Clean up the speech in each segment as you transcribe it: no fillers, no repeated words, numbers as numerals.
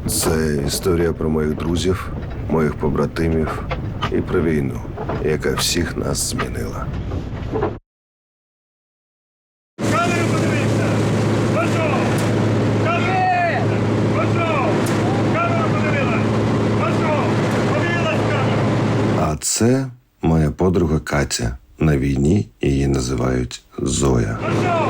Це історія про моїх друзів, моїх побратимів і про війну, яка всіх нас змінила. Камеру подивіться! Пошов! Камеру! Пошов! Камеру подивилась! Пошов! Подивилась камеру! А це моя подруга Катя. На війні її називають Зоя. Пошов!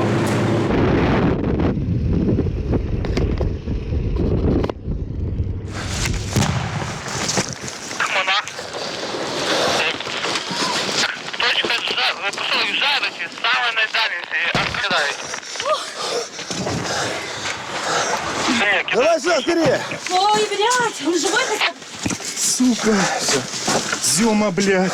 Точка жарости, самой найдальности, открывай. Давай сюда, скорее! Ой, блядь, он живой хотя бы? Сука! Зёма, блядь!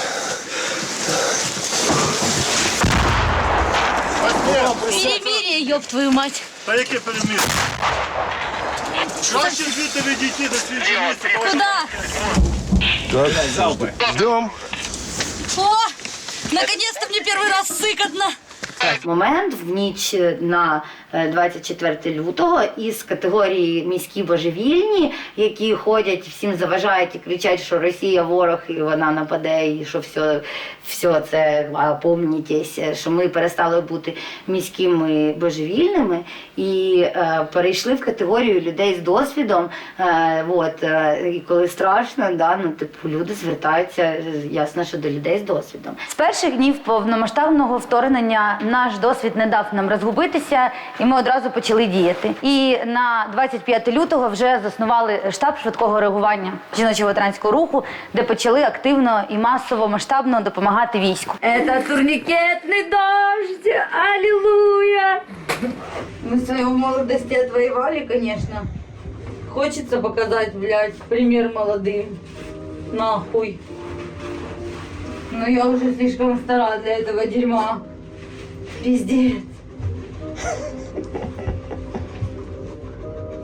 Перемирие, ёб твою мать. Та яке перемір? Краще звідти відійти до свіжого місця. Куда? Ждем! О, наконец-то мне первый раз сыкотно. Момент в ніч на 24 лютого із категорії міські божевільні, які ходять, всім заважають і кричать, що Росія ворог і вона нападе, і що все це помнітесь, що ми перестали бути міськими божевільними і перейшли в категорію людей з досвідом. І коли страшно, люди звертаються, ясно, що до людей з досвідом. З перших днів повномасштабного вторгнення наш досвід не дав нам розгубитися, і ми одразу почали діяти. І на 25 лютого вже заснували штаб швидкого реагування жіночого ветеранського руху, де почали активно і масово, масштабно допомагати війську. Це турнікетний дождь! Аллилуйя! Мы в своей молодости отвоевали, конечно. Хочется показать, блядь, пример молодым. Нахуй. Но я уже слишком стара для этого дерьма. Пиздец.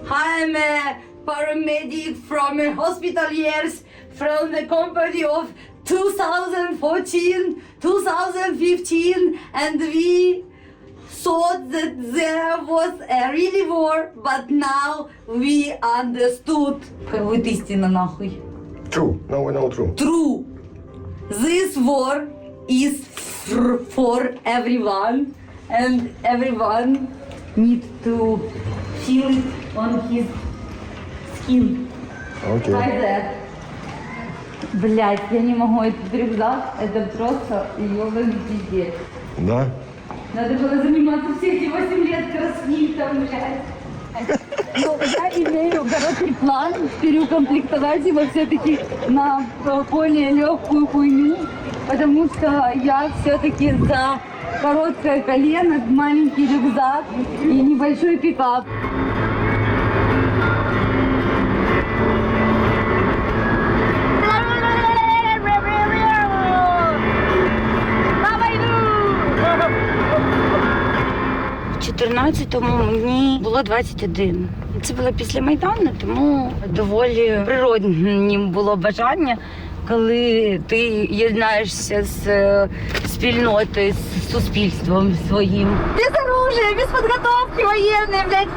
I'm a paramedic from a hospital years from the company of 2014, 2015, and we thought that there was a really war, but now we understood. Как будет истина, нахуй. True. Now we know true. True. This war is for everyone, and everyone needs to feel it on his skin. Окей. Like that. Блять, я не могу, этот рюкзак, это просто ёбаный пиздец. Да? Надо было заниматься все эти 8 лет кроссфитом, блядь. Но я имею короткий план переукомплектовать его все-таки на более легкую хуйню, потому что я все-таки за короткое колено, маленький рюкзак и небольшой пикап. У 14-му мені було 21. Це було після Майдану, тому доволі природнім було бажання, коли ти єднаєшся з спільнотою, з суспільством своїм. Без оружия, без підготовки воєнної, блядь,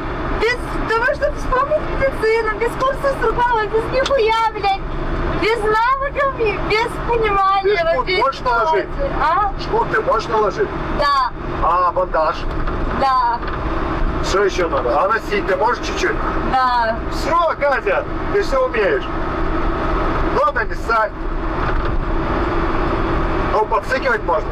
без того, щоб вспомнити медицину, без курсу сурвала, без ніхуя, блядь, без навиків, без понимания. Шкуру можешь наложить? А? Шкуру ты можешь наложить? Да, А бандаж? да, Что еще надо? А носить ты можешь чуть-чуть? да. Все, Катя, ты все умеешь. Главное не ссать. Ну, подсыкивать можно.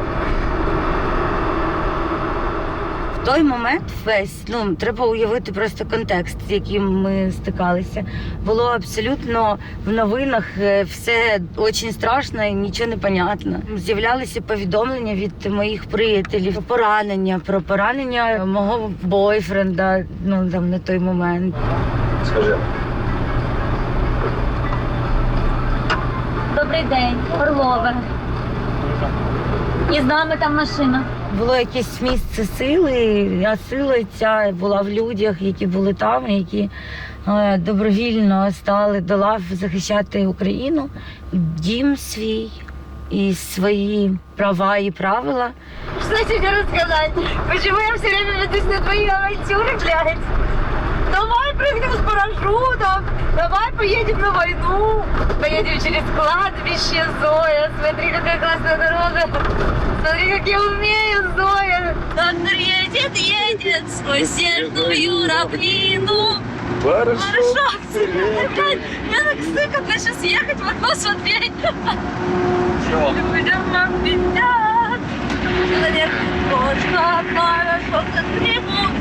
В той момент весь, треба уявити просто контекст, з яким ми стикалися. Було абсолютно в новинах все дуже страшно і нічого не понятно. З'являлися повідомлення від моїх приятелів про поранення мого бойфренда, на той момент. Скажи. Добрий день, Орлове. І з нами там машина. Було якесь місце сили, а сила ця була в людях, які були там, які добровільно стали до лав захищати Україну, дім свій і свої права і правила. Что тебе рассказать? Почему я все время ведусь на твои авантюры, блядь? Давай прыгнем с парашютом, Давай поедем на войну. Поедем через кладбище, Зоя. Смотри, какая классная дорога. Смотри, как я умею, Зоя. Доктор едет сквозь снежную равнину. Хорошо. Мне так стыдно сейчас ехать в окно смотреть. Людям нам пиздят. Человек можно хорошо примут.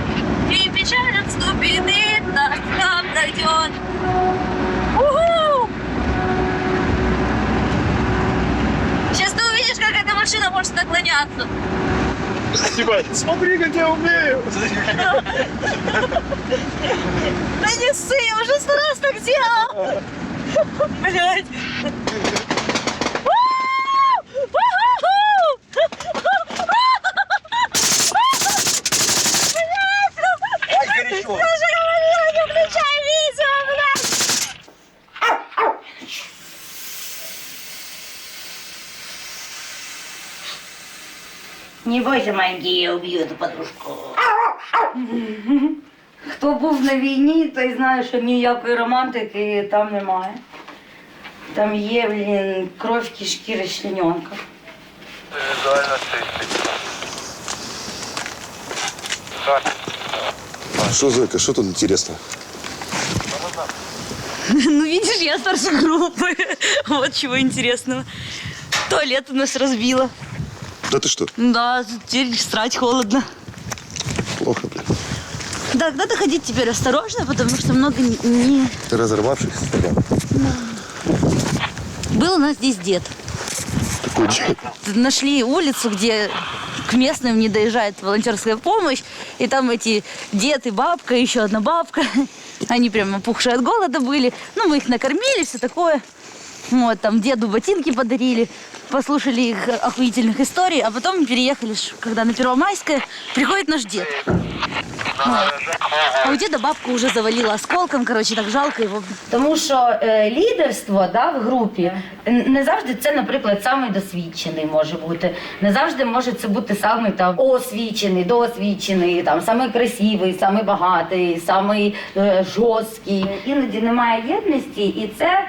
И печаль отступит, и тоска пройдет. Уху! Сейчас ты увидишь, как эта машина может наклоняться. Спасибо. Смотри, как я умею. Да не ссы, я уже 100 раз так делал. Блядь. Не бойся, маленький, я уб'ю эту подружку. Хто був на війні, той знає, що ніякої романтики там немає. Там є, блін, кров, кишки, розчлененка. Визуально чистий. Что, Зойка, что тут интересно? Ну, видишь, я старше группы. Вот чего интересного. Туалет у нас разбила. Да ты что? Да, теперь срать холодно. Плохо, блин. Да, надо ходить теперь осторожно, потому что много не... Ты разорвавшийся стакан. Был у нас здесь дед. Такой дед. Нашли улицу, где к местным не доезжает волонтерская помощь. И там эти дед и бабка, еще одна бабка. Они прям опухшие от голода были. Ну, мы их накормили, все такое. Вот, там деду ботинки подарили. Послушали их охуительных историй. А потом переехали, когда на Первомайское. Приходит наш дед. Вот. А у деда бабку уже завалила осколком, короче, так жалко его. Тому що лідерство, да, в групі не завжди це, наприклад, самий досвідчений може бути. Не завжди може це бути самий там освічений, досвідчений, там самий красивий, самий багатий, самий жорсткий. Іноді немає єдності, і це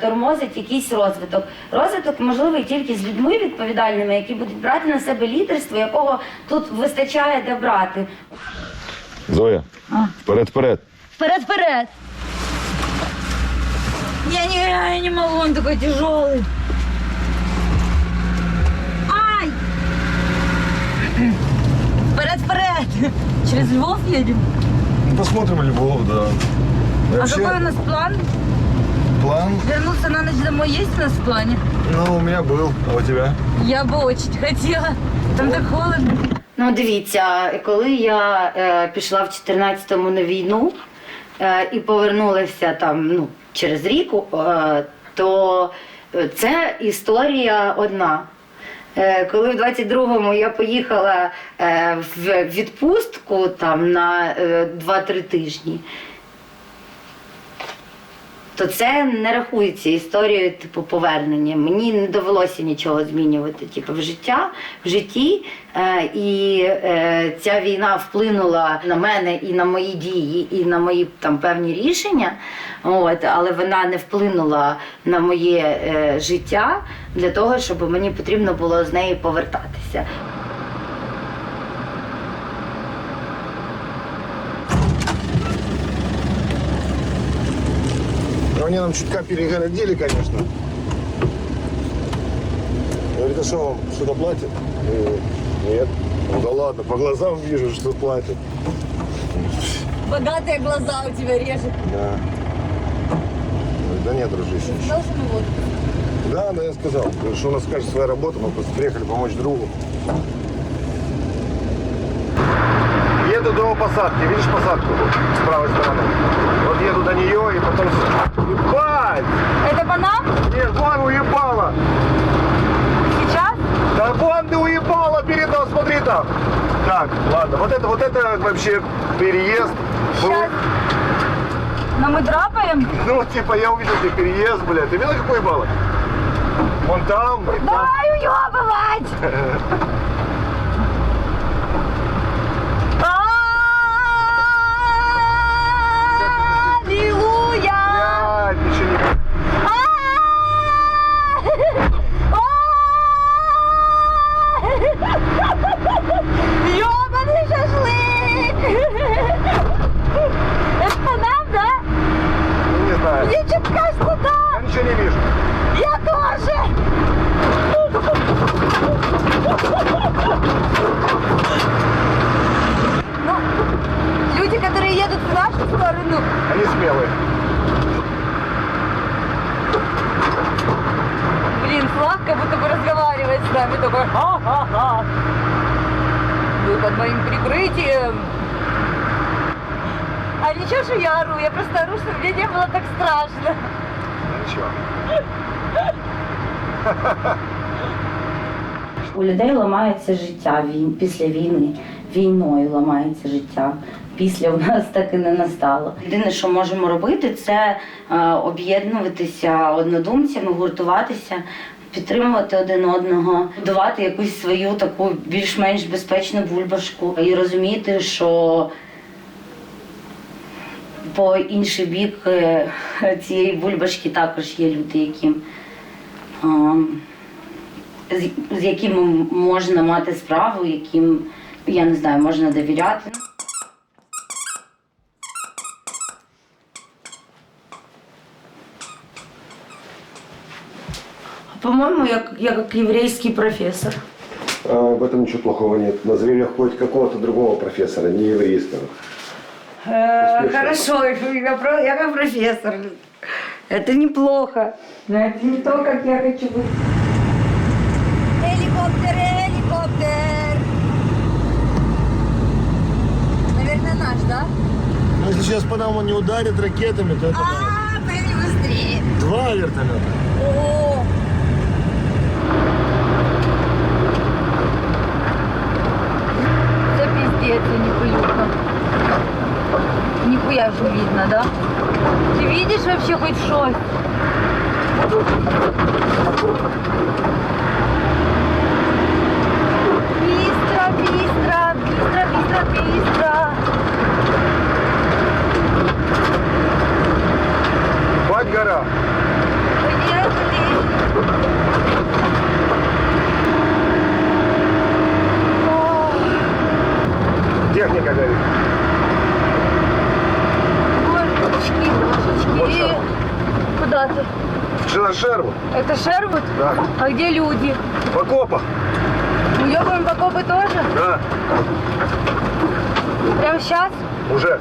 тормозить якийсь розвиток. Розвиток можливий тільки з людьми відповідальними, які будуть брати на себе лідерство, якого тут вистачає де брати. Зоя, вперед. Вперед! Я не могу, он такой тяжелый. Ай! Вперед! Через Львов едем? Посмотрим Львов, да. А какой у нас план? План? Вернуться на ночь домой есть у нас в плане? Ну, у меня был, а у тебя? Я бы очень хотела. Там так холодно. Ну, дивіться, коли я пішла в 14-му на війну і повернулася там, ну, через рік, то це історія одна. Коли в 22-му я поїхала в відпустку там на 2-3 тижні, то це не рахується історією типу повернення. Мені не довелося нічого змінювати типу, в житті. І ця війна вплинула на мене і на мої дії, і на мої там певні рішення. От, але вона не вплинула на моє життя для того, щоб мені потрібно було з неї повертатися. Они нам чутка перегородили, конечно. Говорит, а что вам что-то платят? Нет. Ну да ладно, по глазам вижу, что платят. Богатые глаза у тебя режет. Да. Говорит, да нет, дружище. Сказал, что мы водку. Да, я сказал. Говорит, что у нас кажется своя работа, мы просто приехали помочь другу. Еду до посадки, видишь посадку с правой стороны? Вот еду до нее и потом... Ебать! Это по нам? Нет, вон уебала! Сейчас? Да вон ты уебала перед нас, смотри там! Так, ладно, вот это вообще переезд. Сейчас. Но мы драпаем? Ну, типа, я увидел тебе переезд, блядь. Ты видела, какой уебала? Вон там, и там. Давай уебывать! Аллилуйя! Ну, Они смелые. блин, флаг как будто бы разговаривает с нами, такой ха-ха-ха. Вы под моим прикрытием. А ничего, что я ору, я просто ору, что мне не было так страшно. Ничего. У людей ламається життя після війни. Війною ламається життя. Після у нас так і не настало. Єдине, що можемо робити, це об'єднуватися однодумцями, гуртуватися, підтримувати один одного, будувати якусь свою таку більш-менш безпечну бульбашку і розуміти, що по інший бік цієї бульбашки також є люди, з якими можна мати справу, яким, я не знаю, можна довіряти. По-моему, як єврейський професор. В этом ничего плохого нет. Назови хоть какого-то другого профессора, не еврейского. Хорошо, я как профессор. Это неплохо. Но это не то, как я хочу быть. Геликоптер, геликоптер. Наверное, наш, да? Ну, если сейчас по нам он не ударит ракетами, то это да. Пойди быстрее. 2 вертолета. О, Це піздець, неприютно. Ніхуя ж не видно, да? Ти видиш вообще хоть щось? Быстро, быстро, быстро, быстро, быстро. Бать гора. Поехали. Техника горит. Божечки, божечки. Вот Куда ты? На Шервуд. Это Шервуд? Да. А где люди? В окопах. Уебываем в окопы тоже? Да. Прямо сейчас? Уже.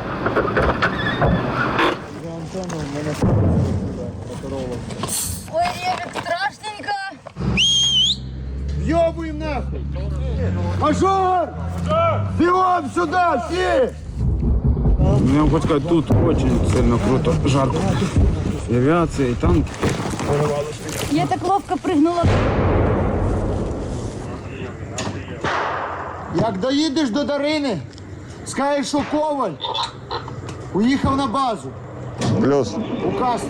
Ой, Ребят, страшненько. Въебываем нахуй! Мажор! Бегом сюда, все! Я вам хочу сказать, тут очень сильно круто, жарко. И авиация, и танки. Я так ловко прыгнула. Як доїдеш до Дарини, скажеш, що Коваль уїхав на базу. Плюс. Указ.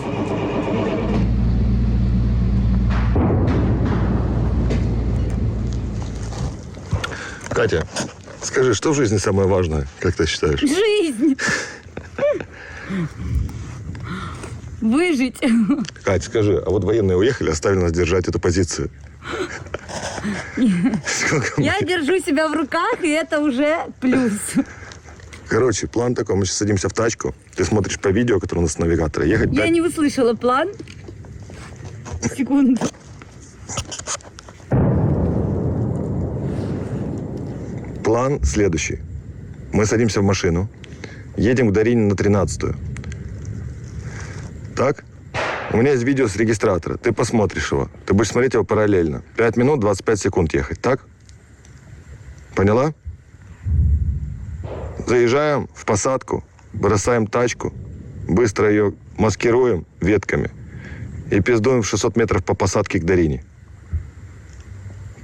Катя, скажи, что в жизни самое важное, как ты считаешь? Жизнь. Выжить. Катя, скажи, а вот военные уехали, оставили нас держать эту позицию. Сколько Я мы- держу себя в руках, и это уже плюс. Короче, план такой, мы сейчас садимся в тачку, ты смотришь по видео, которое у нас с навигатора, ехать Я не услышала план. Секунду. План следующий. Мы садимся в машину, едем к Дарине на 13-ю. Так? У меня есть видео с регистратора. Ты посмотришь его. Ты будешь смотреть его параллельно. 5 минут 25 секунд ехать. Так? Поняла? Заезжаем в посадку, бросаем тачку, быстро ее маскируем ветками и пиздуем в 600 метров по посадке к Дарине.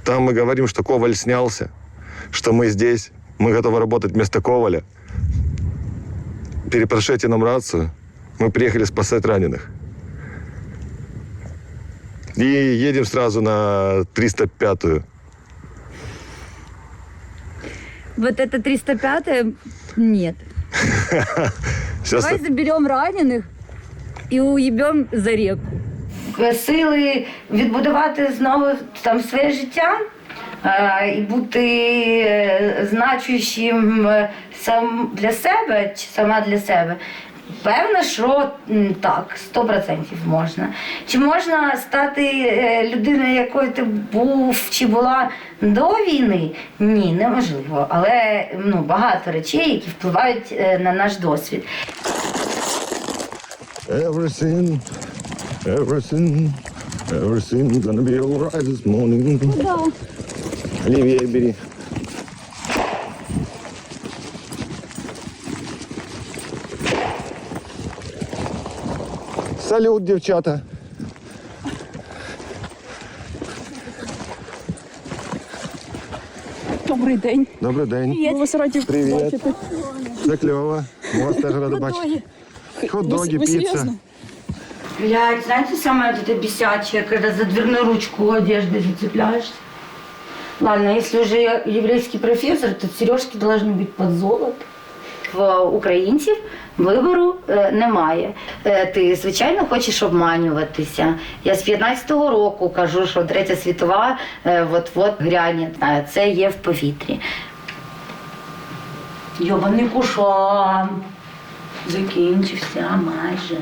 Там мы говорим, что Коваль снялся, что мы здесь, мы готовы работать вместо Коваля. Перепрошите нам рацию. Мы приехали спасать раненых. И едем сразу на 305-ю. Вот это 305-е? Нет. Сейчас Давай заберем раненых и уебем за реку. Сили відбудувати знову там своє життя і бути значущим сам для себе чи сама для себе. Певно, що так, 100% можна. Чи можна стати людиною, якою ти був чи була до війни? Ні, неможливо. Але багато речей, які впливають на наш досвід. Everything gonna be alright this morning. Левее бери. Салют, девчата. Добрий день. Добрий день. Ми вас раді Привіт. бачити. Це кльово. Ми вас теж раді бачити. Хот-доги, Ви піца. серйозно? Блядь, знаете, самое вот это бесячее, когда за дверную ручку одежды зацепляешься? Ладно, если уже еврейский профессор, то сережки должны быть под золото. В українців вибору немає. Ти, звичайно, хочеш обманюватися. Я з 15-го року кажу, що Третя світова от-от гряне. Це є в повітрі. Йобаний кушам. Закінчився майже.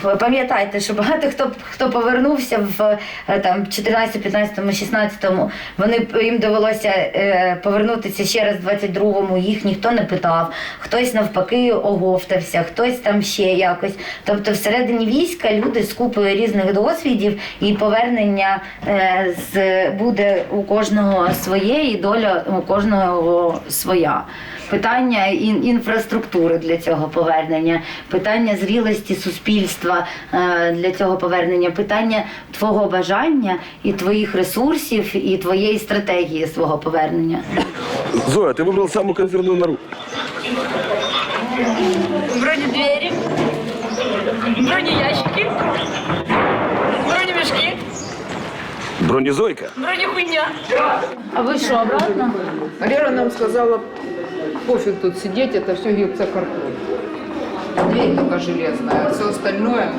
Ви пам'ятаєте, що багато хто повернувся в там 14, 15, 16, їм довелося повернутися ще раз в 22-му, їх ніхто не питав. Хтось навпаки оговтався, хтось там ще якось. Тобто всередині війська люди з купою різних досвідів, і повернення буде у кожного своє, і доля у кожного своя. Питання інфраструктури для цього повернення, питання зрілості суспільства для цього повернення, питання твого бажання і твоїх ресурсів, і твоєї стратегії свого повернення. Зоя, ты выбрал самую консервную нору. Бронедвери, бронеящики, бронемешки, Бронезойка. бронехуйня. А ви що, обратно? Лера нам сказала, пофиг тут сидеть, это все гипсокартон. Дверь только железная, а все остальное...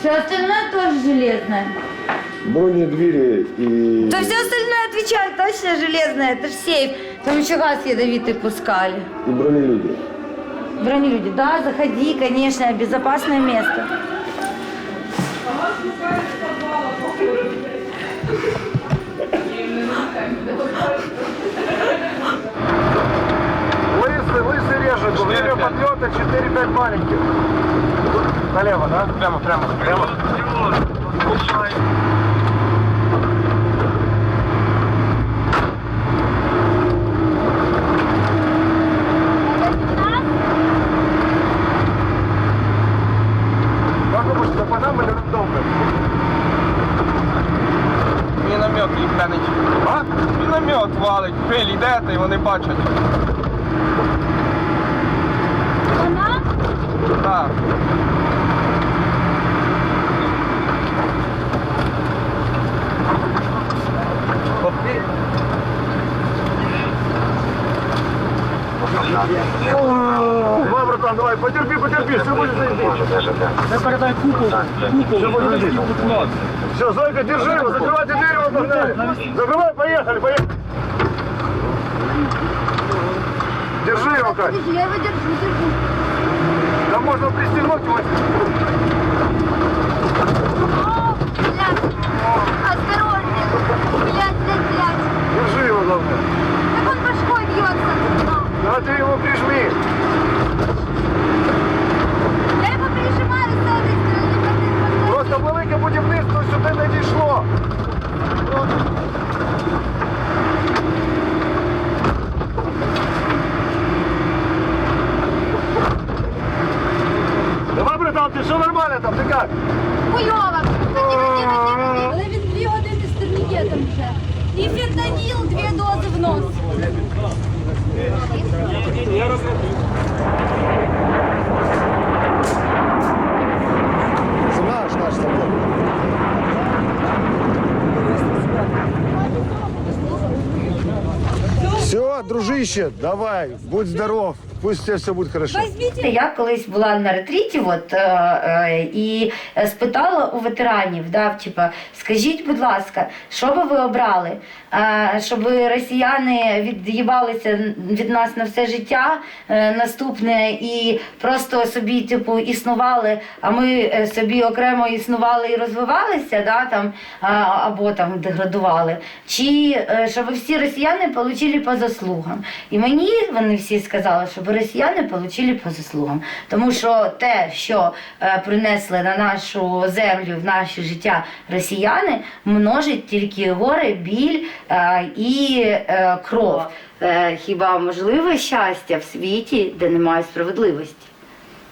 Все остальное тоже железное. Бронедвери и... Да все остальное, отвечаю, точно железное, это же сейф. Там еще газ ядовитый пускали. и бронелюди. Бронелюди, да, заходи, конечно, безопасное место. Лысый режет. Время подлета 4-5 маленьких. Налево, да? Прямо. Как вы думаете, по нам или рандомно? Міномет їх танить. А? Міномет валить, пиль йдете і вони бачать. Вона? Так. Давай, братан, давай, потерпи, все будет заебись. Да передай купол, все будет заебись. Все, Зойка, держи его, закрывайте дверь, его погнали. Закрывай, поехали. Держи его, Кать. Я его держу. Да можно пристегнуть его. О, блядь. Осторожней. Блядь. Держи его, главное. Так он башкой бьется. А ты его прижми. Я его прижимаю с этой стороны. Просто велике будівництво сюди не дійшло. Давай, братан, ты все нормально там, ты как? Хуйово. Тихо. Але він 2 години з турнікетом вже. І фентаніл 2 дози в нос. Знаешь наш самолет. Все, дружище, давай, будь здоров, пусть у тебя все будет хорошо. Я колись була на ретріті і спитала у ветеранів, скажіть, будь ласка, що би ви обрали? Щоб росіяни від'їбалися від нас на все життя наступне і просто собі існували, а ми собі окремо існували і розвивалися, або деградували? Чи щоб всі росіяни отримали по заслугам? І мені вони всі сказали, щоб росіяни отримали по заслугам. Тому що те, що принесли на нашу землю, в наше життя росіяни, множить тільки горе, біль і кров. Хіба можливе щастя в світі, де немає справедливості?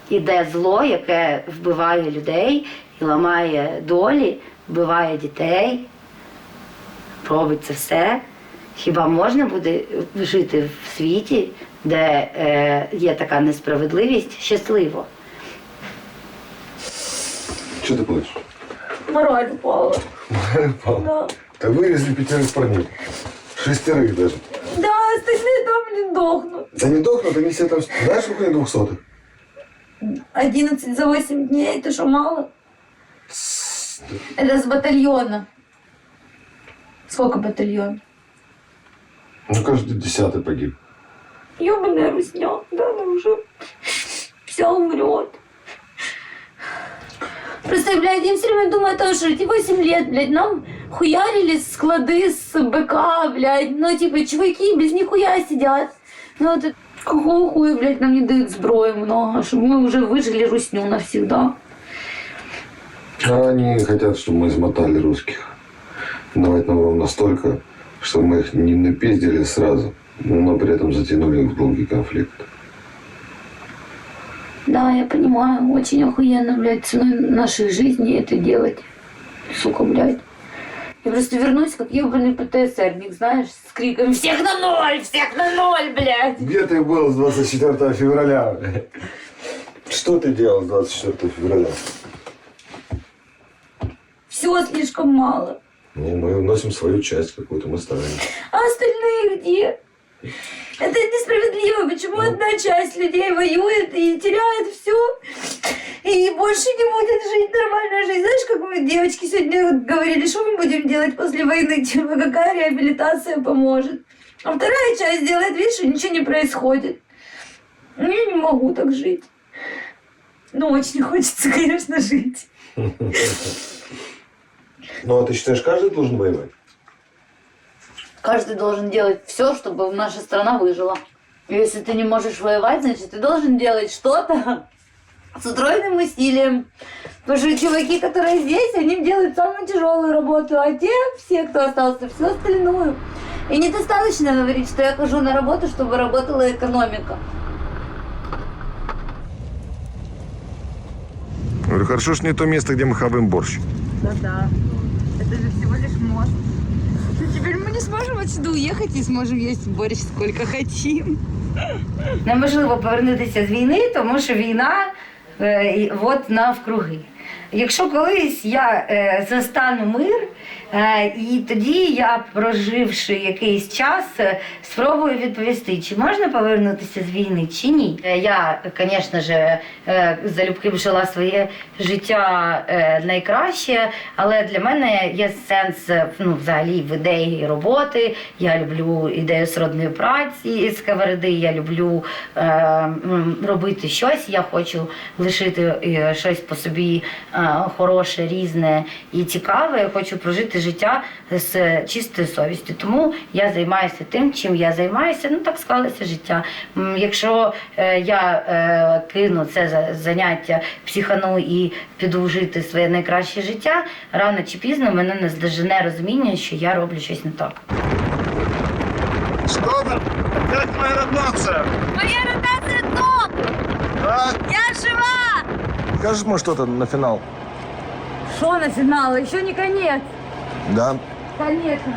І де зло, яке вбиває людей і ламає долі, вбиває дітей, робить це все. Хіба можна буде жити в світі, де є така несправедливість, щасливо? Что ты плачешь? Мораль упала. Да. Да вырезали 5 парней. 6 даже. Да, остальные там не дохнут. Да не дохнут, они все там... Знаешь, сколько они 200? 11 за 8 дней, это что, мало? Это с батальона. Сколько батальон? Ну, каждый 10-й погиб. Ёбаная русня, да, она уже вся умрет. Просто, блядь, я все время думаю о том, что эти 8 лет, блядь, нам хуярили склады с БК, блядь, ну, типа, чуваки без нихуя сидят. Ну, вот какого хуя, блядь, нам не дают сброи много, чтобы мы уже выжили русню навсегда. А они хотят, чтобы мы измотали русских. Давать нам ровно настолько, чтобы мы их не напиздили сразу, но при этом затянули в долгий конфликт. Да, я понимаю, очень охуенно, блядь, ценой нашей жизни это делать. Сука, блядь. Я просто вернусь, как ебаный ПТСРник, знаешь, с криком «Всех на ноль, блядь!» Где ты был с 24 февраля? Что ты делал с 24 февраля? Все слишком мало. Ну, мы вносим свою часть какую-то, мы стараемся. А остальные где? Это несправедливо. Почему одна часть людей воюет и теряет все, и больше не будет жить нормальной жизнь? Знаешь, как мы девочки сегодня говорили, что мы будем делать после войны? Типа, какая реабилитация поможет? А вторая часть делает вид, что ничего не происходит. Я не могу так жить. Но очень хочется, конечно, жить. Ну, а ты считаешь, каждый должен воевать? Каждый должен делать все, чтобы наша страна выжила. И если ты не можешь воевать, значит, ты должен делать что-то с утроенным усилием. Потому что чуваки, которые здесь, они делают самую тяжелую работу, а те, все, кто остался, всю остальную. И недостаточно говорить, что я хожу на работу, чтобы работала экономика. Говорю, хорошо, что не то место, где мы хаваем борщ. Да-да. Это же всего лишь мост. Теперь мы не сможем отсюда уехать и сможем есть борщ сколько хотим. Неможливо повернутися з війни, тому що війна от навкруги. Якщо колись я застану мир, і тоді я, проживши якийсь час, спробую відповісти, чи можна повернутися з війни, чи ні. Я, звісно ж, залюбки б жила своє життя найкраще, але для мене є сенс взагалі в ідеї роботи. Я люблю ідею сродної праці, сковороди, я люблю робити щось, я хочу лишити щось по собі хороше, різне і цікаве. Я хочу прожити життя з чистою совістю. Тому я займаюся тим, чим я займаюся. Ну, так склалося життя. Якщо я кину це заняття, психану і піду жити своє найкраще життя, рано чи пізно мене наздожене розуміння, що я роблю щось не так. Что там? Как моя ротация? Моя ротация топ! А? Я жива! Скажешь, может, что-то на финал? Что на финал? Еще не конец. Да. Конечно.